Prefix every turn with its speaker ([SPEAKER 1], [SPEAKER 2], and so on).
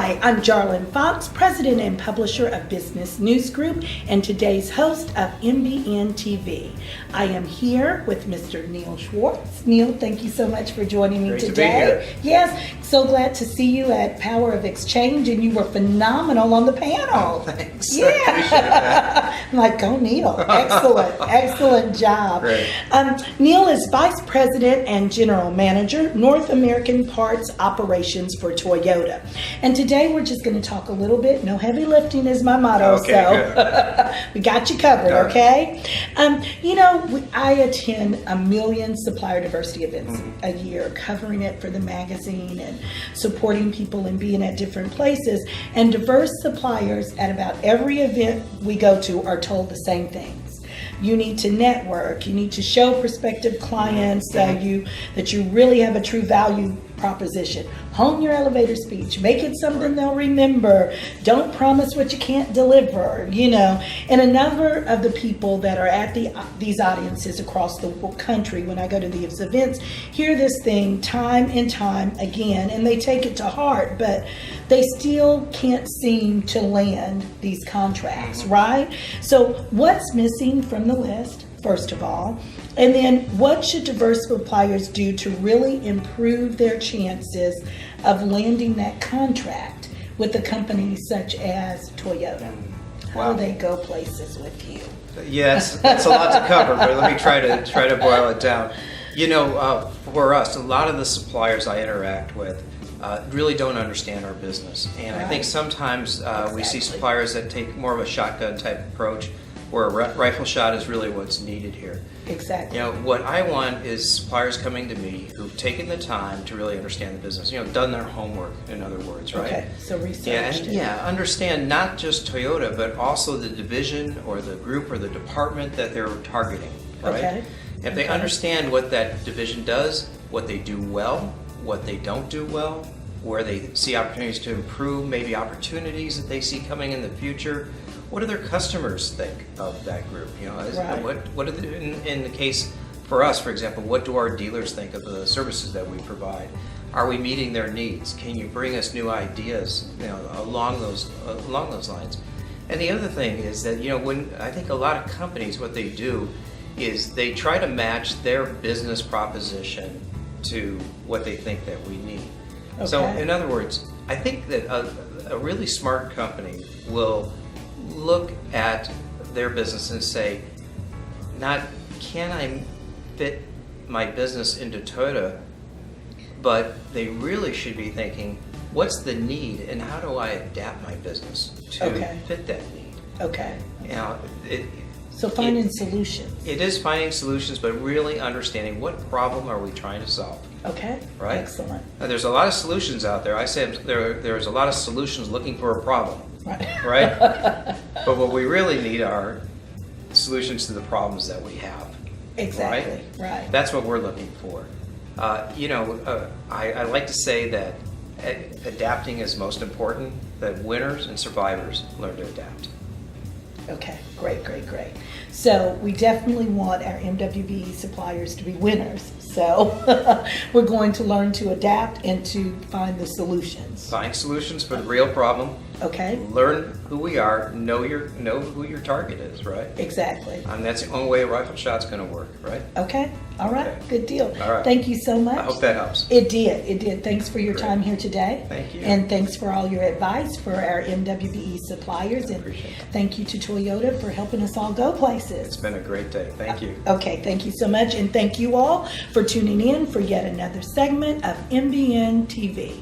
[SPEAKER 1] Hi, I'm Jarilyn Fox, President and Publisher of Business News Group and today's host of MBN-TV. I am here with Mr. Neil Swartz. Neil, thank you so much for joining me
[SPEAKER 2] Great
[SPEAKER 1] today.
[SPEAKER 2] To be here.
[SPEAKER 1] Yes, so glad to see you at Power of Exchange, and you were phenomenal on the panel.
[SPEAKER 2] Oh, thanks.
[SPEAKER 1] Yeah.
[SPEAKER 2] I appreciate that.
[SPEAKER 1] I'm like, go Neil. Excellent, excellent job.
[SPEAKER 2] Great.
[SPEAKER 1] Neil is Vice President and General Manager, North American Parts Operations for Toyota. And today we're just going to talk a little bit. No heavy lifting is my motto,
[SPEAKER 2] Okay,
[SPEAKER 1] so we got you covered,
[SPEAKER 2] All right.
[SPEAKER 1] okay? I attend a million supplier diversity events a year, covering it for the magazine and supporting people and being at different places. And diverse suppliers at about every event we go to are told the same things. You need to network. You need to show prospective clients that you really have a true value proposition. Hone your elevator speech. Make it something they'll remember. Don't promise what you can't deliver. And a number of the people that are at these audiences across the country, when I go to these events, hear this thing time and time again, and they take it to heart, but they still can't seem to land these contracts, right? So what's missing from the list, first of all? And then what should diverse suppliers do to really improve their chances of landing that contract with a company such as Toyota? How do they go places with you?
[SPEAKER 2] Yes, that's a lot to cover, but let me try to boil it down. For us, a lot of the suppliers I interact with really don't understand our business, and I think sometimes we see suppliers that take more of a shotgun type approach, where a rifle shot is really what's needed here.
[SPEAKER 1] Exactly.
[SPEAKER 2] What I want is suppliers coming to me who've taken the time to really understand the business, done their homework, in other words, right?
[SPEAKER 1] Okay, so research.
[SPEAKER 2] Understand not just Toyota, but also the division or the group or the department that they're targeting, right?
[SPEAKER 1] Okay.
[SPEAKER 2] If they understand what that division does, what they do well, what they don't do well, where they see opportunities to improve, maybe opportunities that they see coming in the future. What do their customers think of that group? What are in the case for us, for example, what do our dealers think of the services that we provide? Are we meeting their needs? Can you bring us new ideas, along those lines? And the other thing is that when I think a lot of companies, what they do is they try to match their business proposition to what they think that we need.
[SPEAKER 1] Okay.
[SPEAKER 2] So in other words, I think that a really smart company will look at their business and say, not can I fit my business into Toyota, but they really should be thinking, what's the need and how do I adapt my business to fit that need?
[SPEAKER 1] Okay. So
[SPEAKER 2] It
[SPEAKER 1] finding solutions.
[SPEAKER 2] It is finding solutions, but really understanding what problem are we trying to solve.
[SPEAKER 1] Okay.
[SPEAKER 2] Right?
[SPEAKER 1] Excellent.
[SPEAKER 2] Now, there's a lot of solutions out there. I say there's a lot of solutions looking for a problem.
[SPEAKER 1] Right.
[SPEAKER 2] Right? But what we really need are solutions to the problems that we have.
[SPEAKER 1] Exactly. Right.
[SPEAKER 2] That's what we're looking for. I like to say that adapting is most important, that winners and survivors learn to adapt.
[SPEAKER 1] Okay, great. So we definitely want our MWBE suppliers to be winners. So we're going to learn to adapt and to find the solutions.
[SPEAKER 2] Find solutions for the real problem.
[SPEAKER 1] Okay.
[SPEAKER 2] Learn who we are. Know who your target is. Right.
[SPEAKER 1] Exactly.
[SPEAKER 2] And that's the only way a rifle shot's going to work. Right.
[SPEAKER 1] Okay. All right.
[SPEAKER 2] Okay.
[SPEAKER 1] Good deal.
[SPEAKER 2] All right.
[SPEAKER 1] Thank you so much.
[SPEAKER 2] I hope that helps.
[SPEAKER 1] It did. Thanks for your
[SPEAKER 2] Great.
[SPEAKER 1] time here today.
[SPEAKER 2] Thank you.
[SPEAKER 1] And thanks for all your advice for our MWBE suppliers. And
[SPEAKER 2] appreciate it.
[SPEAKER 1] thank you to Toyota for helping us all go places.
[SPEAKER 2] It's been a great day. Thank you.
[SPEAKER 1] Okay, thank you so much. And thank you all for tuning in for yet another segment of MBN TV.